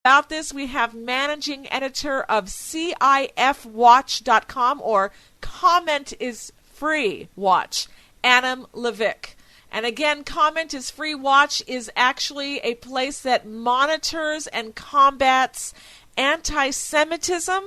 About this, we have managing editor of CIFwatch.com, or Comment is Free Watch, Adam Levick. And again, Comment is Free Watch is actually a place that monitors and combats anti-Semitism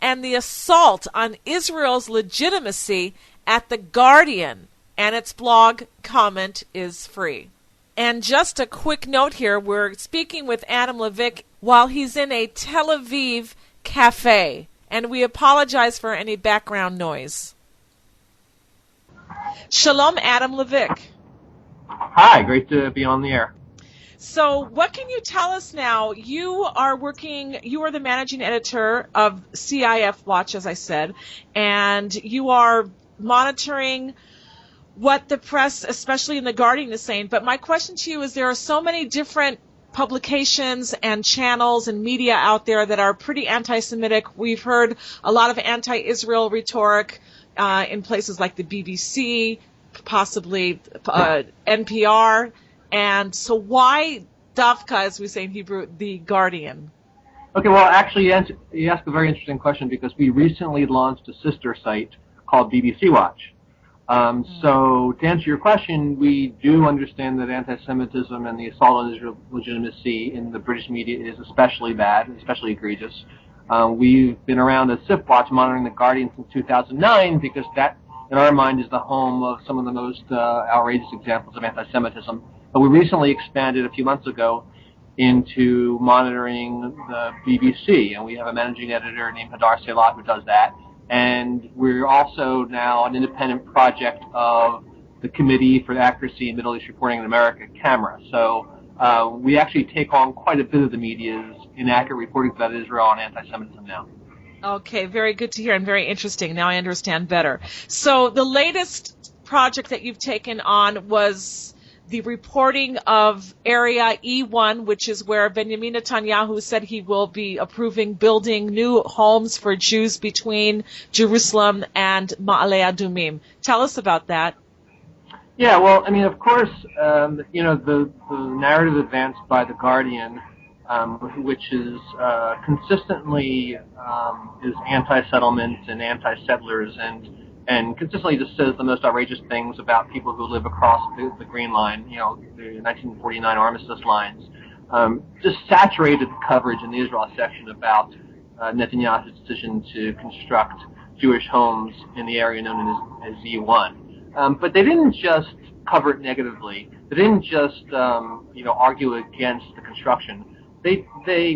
and the assault on Israel's legitimacy at The Guardian. And its blog, Comment is Free. And just a quick note here, we're speaking with Adam Levick while he's in a Tel Aviv cafe, and we apologize for any background noise. Shalom, Adam Levick. Hi, great to be on the air. So what can you tell us now? You are the managing editor of CIF Watch, as I said, and you are monitoring what the press, especially in The Guardian, is saying. But my question to you is, there are so many different publications and channels and media out there that are pretty anti-Semitic. We've heard a lot of anti-Israel rhetoric in places like the BBC, possibly NPR. And so why Davka, as we say in Hebrew, The Guardian? Okay, well, actually, you asked a very interesting question because we recently launched a sister site called BBC Watch. So to answer your question, we do understand that anti-Semitism and the assault on Israel's legitimacy in the British media is especially bad, especially egregious. We've been around as CIF Watch monitoring The Guardian since 2009 because that, in our mind, is the home of some of the most outrageous examples of anti-Semitism. But we recently expanded a few months ago into monitoring the BBC, and we have a managing editor named Hadar Seilat who does that. And we're also now an independent project of the Committee for Accuracy in Middle East Reporting in America, CAMERA. So we actually take on quite a bit of the media's inaccurate reporting about Israel and anti-Semitism now. Okay, very good to hear and very interesting. Now I understand better. So the latest project that you've taken on was the reporting of Area E1, which is where Benjamin Netanyahu said he will be approving building new homes for Jews between Jerusalem and Ma'ale Adumim. Tell us about that. Yeah, well, I mean, of course, the narrative advanced by The Guardian, which is consistently is anti-settlement and anti-settlers and consistently just says the most outrageous things about people who live across the Green Line, the 1949 armistice lines, just saturated the coverage in the Israel section about Netanyahu's decision to construct Jewish homes in the area known as E1. But they didn't just cover it negatively. They didn't just argue against the construction. They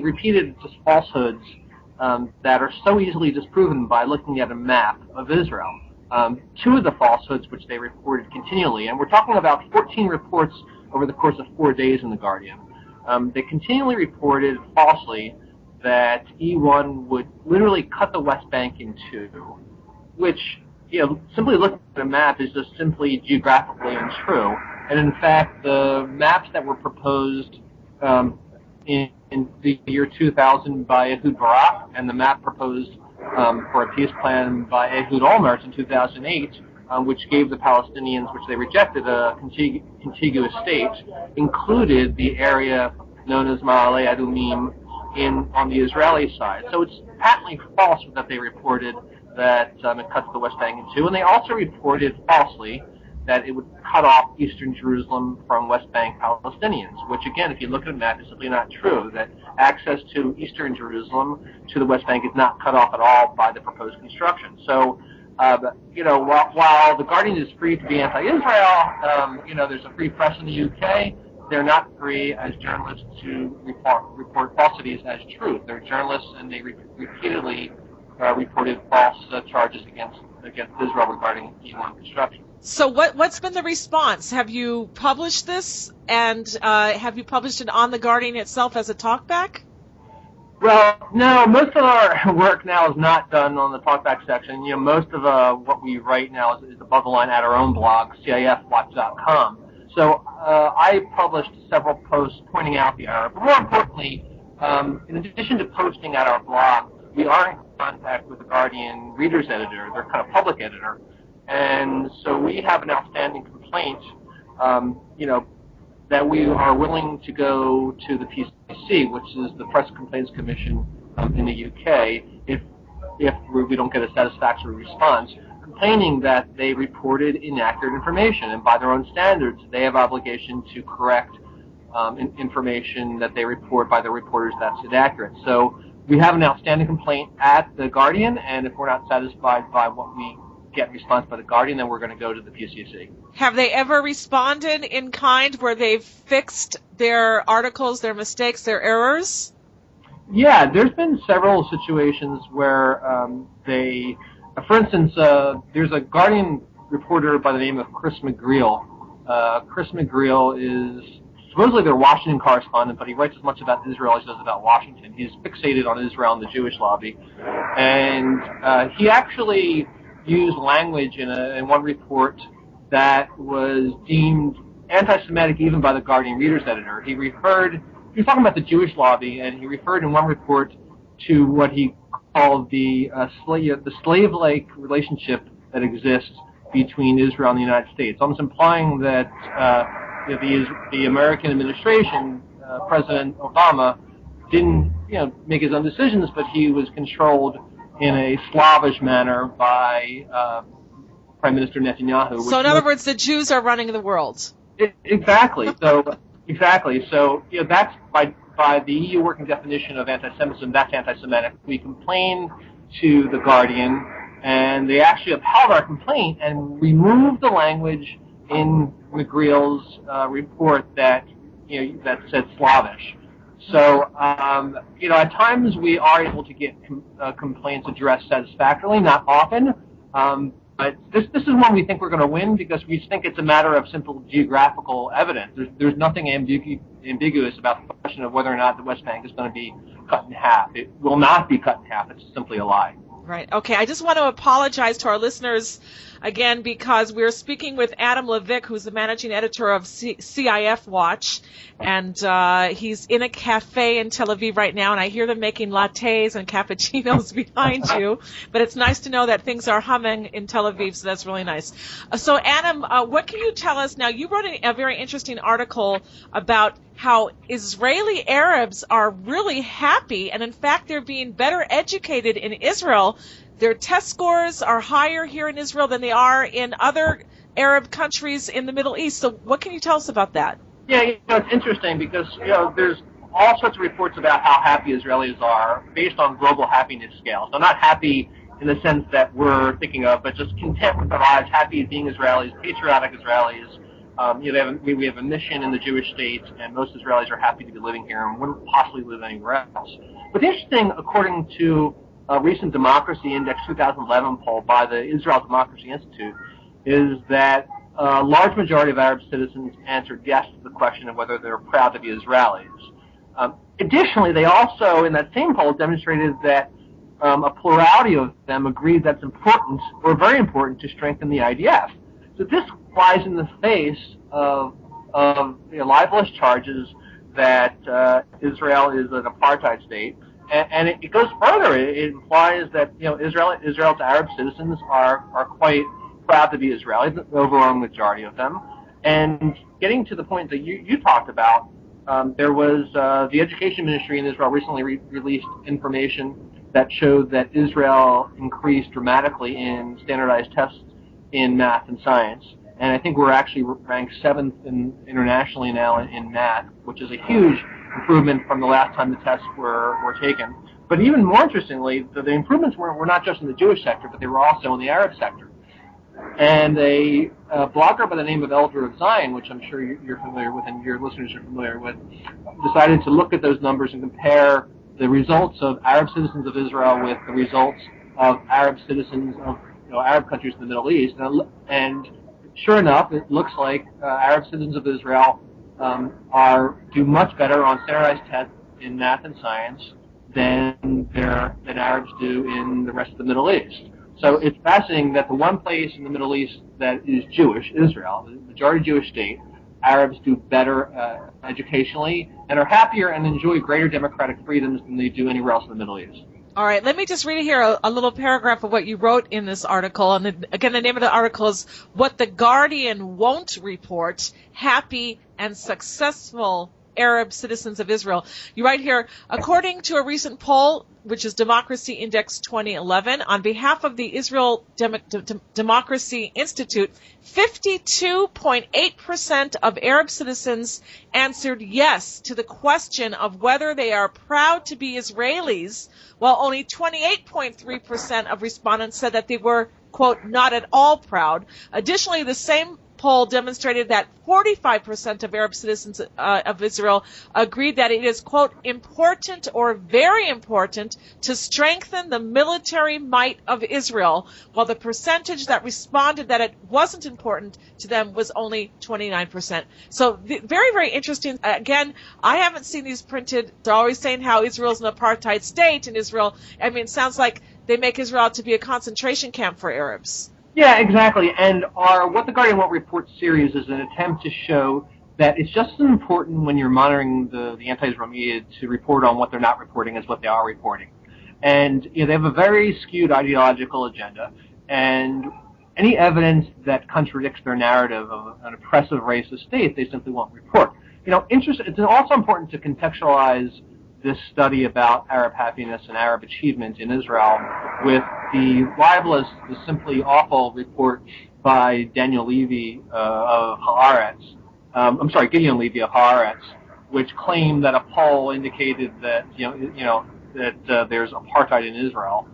repeated just falsehoods that are so easily disproven by looking at a map of Israel. Two of the falsehoods which they reported continually, and we're talking about 14 reports over the course of 4 days in The Guardian. They continually reported falsely that E1 would literally cut the West Bank in two, which, simply looking at a map is just simply geographically untrue. And in fact, the maps that were proposed in the year 2000 by Ehud Barak and the map proposed for a peace plan by Ehud Olmert in 2008, which gave the Palestinians, which they rejected, a contiguous state, included the area known as Ma'ale Adumim on the Israeli side. So it's patently false that they reported that it cuts the West Bank in two, and they also reported falsely that it would cut off eastern Jerusalem from West Bank Palestinians, which again, if you look at a map, is simply not true, that access to eastern Jerusalem to the West Bank is not cut off at all by the proposed construction. So, while The Guardian is free to be anti-Israel, there's a free press in the UK, they're not free as journalists to report falsities as truth. They're journalists, and they repeatedly reported false charges against Israel regarding E1 construction. So what's been the response? Have you published this, and have you published it on The Guardian itself as a talkback? Well, no, most of our work now is not done on the talkback section. Most of what we write now is above the line at our own blog, CIFwatch.com. So I published several posts pointing out the error. But more importantly, in addition to posting at our blog, we are in contact with the Guardian readers editor, their kind of public editor. And so we have an outstanding complaint, that we are willing to go to the PCC, which is the Press Complaints Commission in the UK, if we don't get a satisfactory response, complaining that they reported inaccurate information, and by their own standards, they have obligation to correct information that they report by the reporters that's inaccurate. So we have an outstanding complaint at the Guardian, and if we're not satisfied by what we get in response by the Guardian, then we're going to go to the PCC. Have they ever responded in kind where they've fixed their articles, their mistakes, their errors? Yeah, there's been several situations where for instance, there's a Guardian reporter by the name of Chris McGreal. Chris McGreal is supposedly their Washington correspondent, but he writes as much about Israel as he does about Washington. He's fixated on Israel and the Jewish lobby. And he actually used language in one report that was deemed anti-Semitic even by the Guardian readers editor. He was talking about the Jewish lobby, and he referred in one report to what he called the slave-like relationship that exists between Israel and the United States, almost implying that the American administration, President Obama, didn't make his own decisions, but he was controlled in a Slavish manner by Prime Minister Netanyahu. So in other words, the Jews are running the world. Exactly. So that's by the EU working definition of anti-Semitism, that's anti-Semitic. We complain to the Guardian, and they actually upheld our complaint and removed the language in McGreal's report that said Slavish. So at times we are able to get complaints addressed satisfactorily, not often. But this is one we think we're going to win because we think it's a matter of simple geographical evidence. There's nothing ambiguous about the question of whether or not the West Bank is going to be cut in half. It will not be cut in half. It's simply a lie. Right. Okay. I just want to apologize to our listeners again because we're speaking with Adam Levick, who's the managing editor of CIF Watch, and he's in a cafe in Tel Aviv right now, and I hear them making lattes and cappuccinos behind you. But it's nice to know that things are humming in Tel Aviv, so that's really nice. So, Adam, what can you tell us now? You wrote a very interesting article about how Israeli Arabs are really happy, and in fact they're being better educated in Israel. Their test scores are higher here in Israel than they are in other Arab countries in the Middle East. So what can you tell us about that? Yeah, it's interesting because there's all sorts of reports about how happy Israelis are based on global happiness scales. So not happy in the sense that we're thinking of, but just content with their lives, happy being Israelis, patriotic Israelis. We have a mission in the Jewish state, and most Israelis are happy to be living here and wouldn't possibly live anywhere else. But the interesting, according to a recent Democracy Index 2011 poll by the Israel Democracy Institute, is that a large majority of Arab citizens answered yes to the question of whether they're proud to be Israelis. Additionally, they also, in that same poll, demonstrated that a plurality of them agreed that's important, or very important, to strengthen the IDF. So this flies in the face of libelous charges that Israel is an apartheid state, and it goes further. It implies that Israel's Arab citizens are quite proud to be Israelis, the overwhelming majority of them. And getting to the point that you talked about, there was the Education Ministry in Israel recently released information that showed that Israel increased dramatically in standardized tests in math and science. And I think we're actually ranked 7th internationally now in math, which is a huge improvement from the last time the tests were taken. But even more interestingly, the improvements were not just in the Jewish sector, but they were also in the Arab sector. And a blogger by the name of Elder of Zion, which I'm sure you're familiar with and your listeners are familiar with, decided to look at those numbers and compare the results of Arab citizens of Israel with the results of Arab citizens of Arab countries in the Middle East. And sure enough, it looks like Arab citizens of Israel do much better on standardized tests in math and science than Arabs do in the rest of the Middle East. So it's fascinating that the one place in the Middle East that is Jewish, Israel, the majority Jewish state, Arabs do better educationally and are happier and enjoy greater democratic freedoms than they do anywhere else in the Middle East. All right, let me just read here a little paragraph of what you wrote in this article. And again, the name of the article is What the Guardian Won't Report, Happy and Successful Arab Citizens of Israel. You write here, according to a recent poll, which is Democracy Index 2011, on behalf of the Israel Democracy Institute, 52.8% of Arab citizens answered yes to the question of whether they are proud to be Israelis, while only 28.3% of respondents said that they were, quote, not at all proud. Additionally, the same poll demonstrated that 45% of Arab citizens of Israel agreed that it is, quote, important or very important to strengthen the military might of Israel, while the percentage that responded that it wasn't important to them was only 29%. So very, very interesting. Again, I haven't seen these printed. They're always saying how Israel's an apartheid state, and Israel, I mean, it sounds like they make Israel out to be a concentration camp for Arabs. Yeah, exactly. And our What the Guardian Won't Report series is an attempt to show that it's just as important when you're monitoring the anti-Israel media to report on what they're not reporting as what they are reporting. And they have a very skewed ideological agenda, and any evidence that contradicts their narrative of an oppressive racist state, they simply won't report. It's also important to contextualize this study about Arab happiness and Arab achievement in Israel with the libelous, the simply awful report by Daniel Levy of Haaretz. Gideon Levy of Haaretz, which claimed that a poll indicated that there's apartheid in Israel.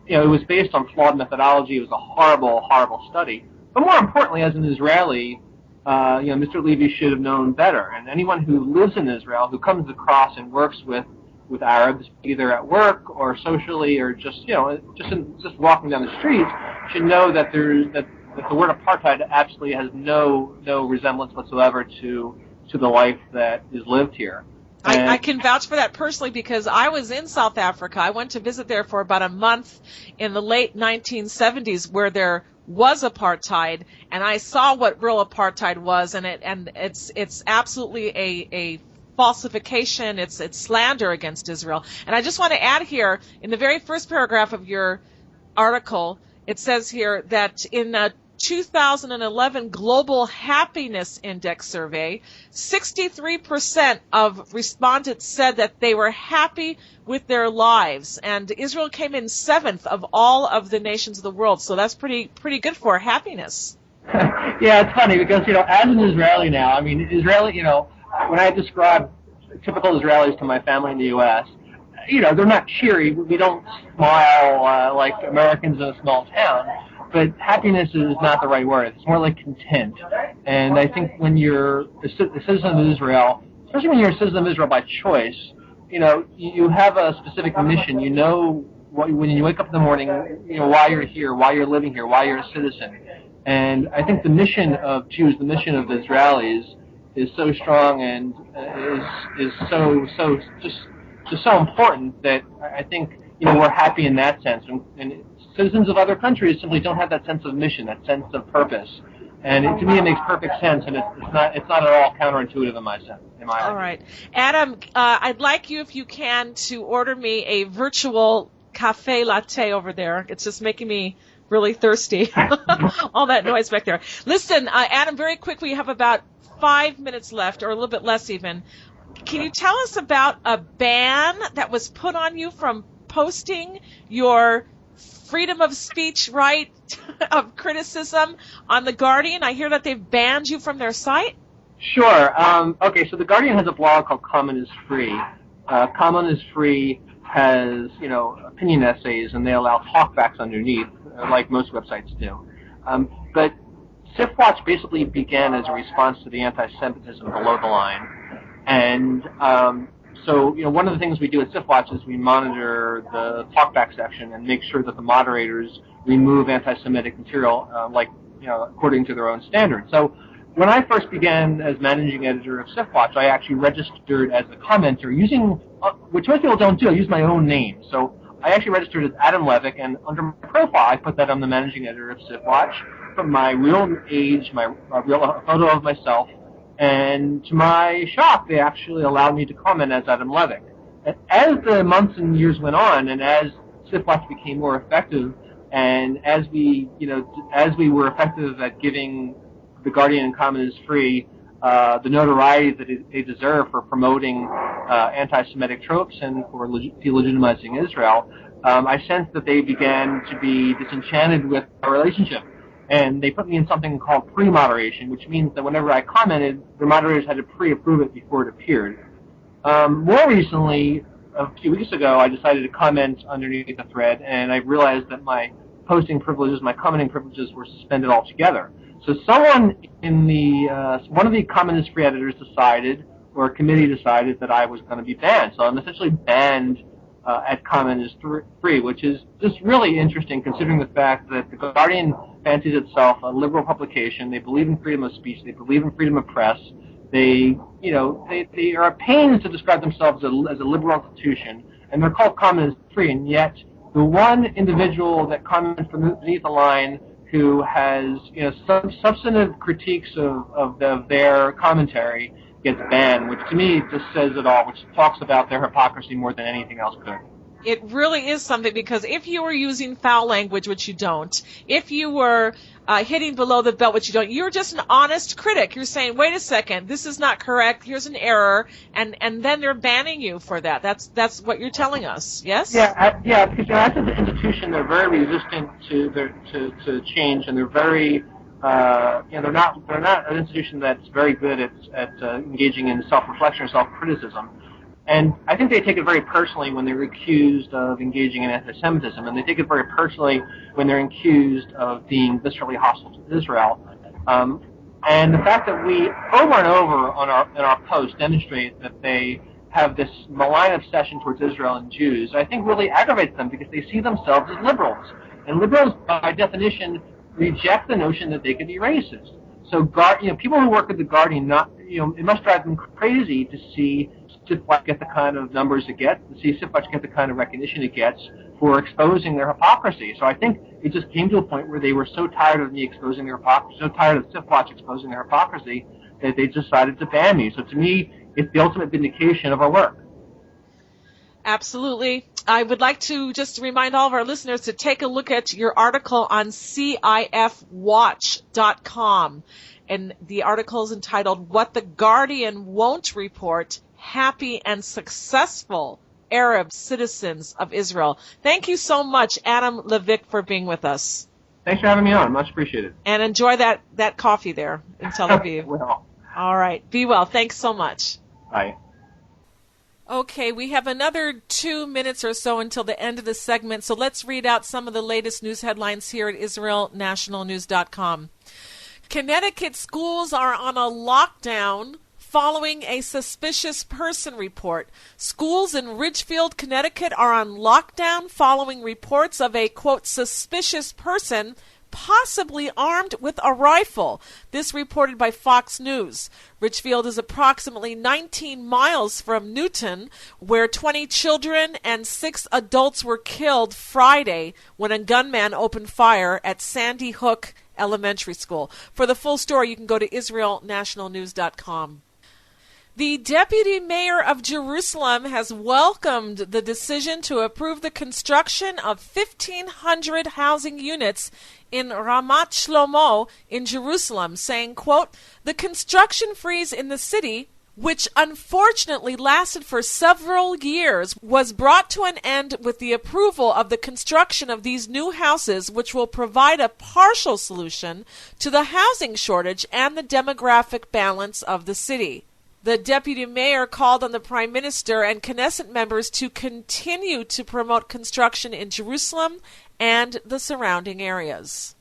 It was based on flawed methodology. It was a horrible, horrible study. But more importantly, as an Israeli, Mr. Levy should have known better. And anyone who lives in Israel, who comes across and works with Arabs, either at work or socially or just walking down the street, should know that that the word apartheid absolutely has no resemblance whatsoever to the life that is lived here. I can vouch for that personally because I was in South Africa. I went to visit there for about a month in the late 1970s where there was apartheid, and I saw what real apartheid was, and it's absolutely a falsification. It's slander against Israel. And I just want to add here in the very first paragraph of your article, it says here that in 2011 Global Happiness Index survey, 63% of respondents said that they were happy with their lives, and Israel came in 7th of all of the nations of the world. So that's pretty good for happiness. Yeah, it's funny because as an Israeli now, I mean, when I describe typical Israelis to my family in the U.S., they're not cheery. We don't smile like Americans in a small town. But happiness is not the right word. It's more like content. And I think when you're a citizen of Israel, especially when you're a citizen of Israel by choice, you have a specific mission. When you wake up in the morning, why you're here, why you're living here, why you're a citizen. And I think the mission of Jews, the mission of the Israelis, is so strong and is so important that I think we're happy in that sense. And citizens of other countries simply don't have that sense of mission, that sense of purpose. And to me, it makes perfect sense, and it's not at all counterintuitive in my sense. All right, Adam, I'd like you, if you can, to order me a virtual cafe latte over there. It's just making me really thirsty. All that noise back there. Listen, Adam, very quick. We have about 5 minutes left, or a little bit less even. Can you tell us about a ban that was put on you from posting your freedom of speech right of criticism on The Guardian? I hear that they've banned you from their site. Sure. Okay, so The Guardian has a blog called Comment is Free. Comment is Free has, opinion essays, and they allow talkbacks underneath, like most websites do. But SIFWatch basically began as a response to the anti-Semitism below the line. And so, one of the things we do at SIFWatch is we monitor the talkback section and make sure that the moderators remove anti-Semitic material, according to their own standards. So when I first began as managing editor of SIFWatch, I actually registered as a commenter using, which most people don't do, I use my own name. So I actually registered as Adam Levick, and under my profile, I put that I'm the managing editor of SIFWatch, from my real age, my real photo of myself. And to my shock, they actually allowed me to comment as Adam Levick. as the months and years went on, and as SIFWatch became more effective, and as we were effective at giving The Guardian and Common is Free the notoriety that they deserve for promoting anti-Semitic tropes and for delegitimizing Israel, I sensed that they began to be disenchanted with our relationship. And they put me in something called pre-moderation, which means that whenever I commented, the moderators had to pre-approve it before it appeared. More recently, a few weeks ago, I decided to comment underneath the thread, and I realized that my posting privileges, my commenting privileges were suspended altogether. So someone in one of the Common is Free editors decided, or a committee decided, that I was going to be banned. So I'm essentially banned at Common is Free, which is just really interesting considering the fact that The Guardian fancies itself a liberal publication. They believe in freedom of speech. They believe in freedom of press. They are at pains to describe themselves as a liberal institution, and they're called Common is Free, and yet the one individual that comments from beneath the line who has some substantive critiques of their commentary gets banned, which to me just says it all, which talks about their hypocrisy more than anything else could. It really is something, because if you were using foul language, which you don't, if you were hitting below the belt, which you don't, you're just an honest critic. You're saying, wait a second, this is not correct, here's an error, and then they're banning you for that. That's what you're telling us, yes? Yeah, because as an institution, they're very resistant to change, and they're very they're not an institution that's very good at engaging in self-reflection or self-criticism. And I think they take it very personally when they're accused of engaging in anti-Semitism, and they take it very personally when they're accused of being viscerally hostile to Israel. And the fact that we over and over in our posts demonstrate that they have this malign obsession towards Israel and Jews, I think really aggravates them, because they see themselves as liberals. And liberals, by definition, reject the notion that they can be racist. So, people who work at The Guardian, it must drive them crazy to see SIFWatch get the kind of numbers it gets, to see SIFWatch get the kind of recognition it gets for exposing their hypocrisy. So I think it just came to a point where they were so tired of me exposing their hypocrisy, so tired of SIFWatch exposing their hypocrisy, that they decided to ban me. So to me, it's the ultimate vindication of our work. Absolutely. I would like to just remind all of our listeners to take a look at your article on CIFwatch.com. And the article is entitled, What the Guardian Won't Report, Happy and Successful Arab Citizens of Israel. Thank you so much, Adam Levick, for being with us. Thanks for having me on. Much appreciated. And enjoy that coffee there in Tel Aviv. Well. All right. Be well. Thanks so much. Bye. Okay, we have another 2 minutes or so until the end of the segment, so let's read out some of the latest news headlines here at IsraelNationalNews.com. Connecticut schools are on a lockdown following a suspicious person report. Schools in Ridgefield, Connecticut are on lockdown following reports of a, quote, suspicious person possibly armed with a rifle. This reported by Fox News. Ridgefield is approximately 19 miles from Newton, where 20 children and 6 adults were killed Friday when a gunman opened fire at Sandy Hook Elementary School. For the full story, you can go to IsraelNationalNews.com. The deputy mayor of Jerusalem has welcomed the decision to approve the construction of 1,500 housing units in Ramat Shlomo in Jerusalem, saying, quote, the construction freeze in the city, which unfortunately lasted for several years, was brought to an end with the approval of the construction of these new houses, which will provide a partial solution to the housing shortage and the demographic balance of the city. The deputy mayor called on the prime minister and Knesset members to continue to promote construction in Jerusalem and the surrounding areas.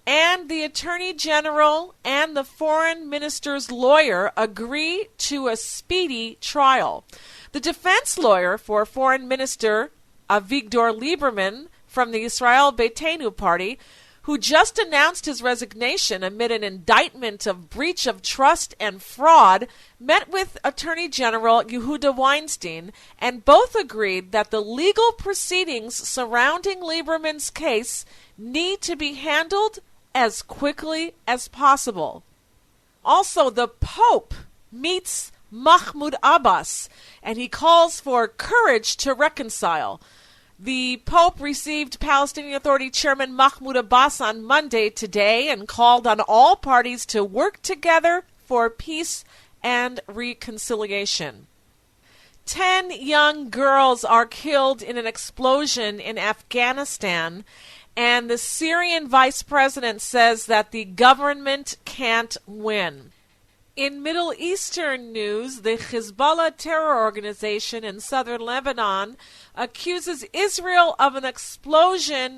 And the attorney general and the foreign minister's lawyer agree to a speedy trial. The defense lawyer for foreign minister Avigdor Lieberman from the Israel Beitenu party, who just announced his resignation amid an indictment of breach of trust and fraud, met with Attorney General Yehuda Weinstein, and both agreed that the legal proceedings surrounding Lieberman's case need to be handled as quickly as possible. Also, the Pope meets Mahmoud Abbas, and he calls for courage to reconcile. The Pope received Palestinian Authority Chairman Mahmoud Abbas on Monday today and called on all parties to work together for peace and reconciliation. 10 young girls are killed in an explosion in Afghanistan, and the Syrian vice president says that the government can't win. In Middle Eastern news, the Hezbollah terror organization in southern Lebanon accuses Israel of an explosion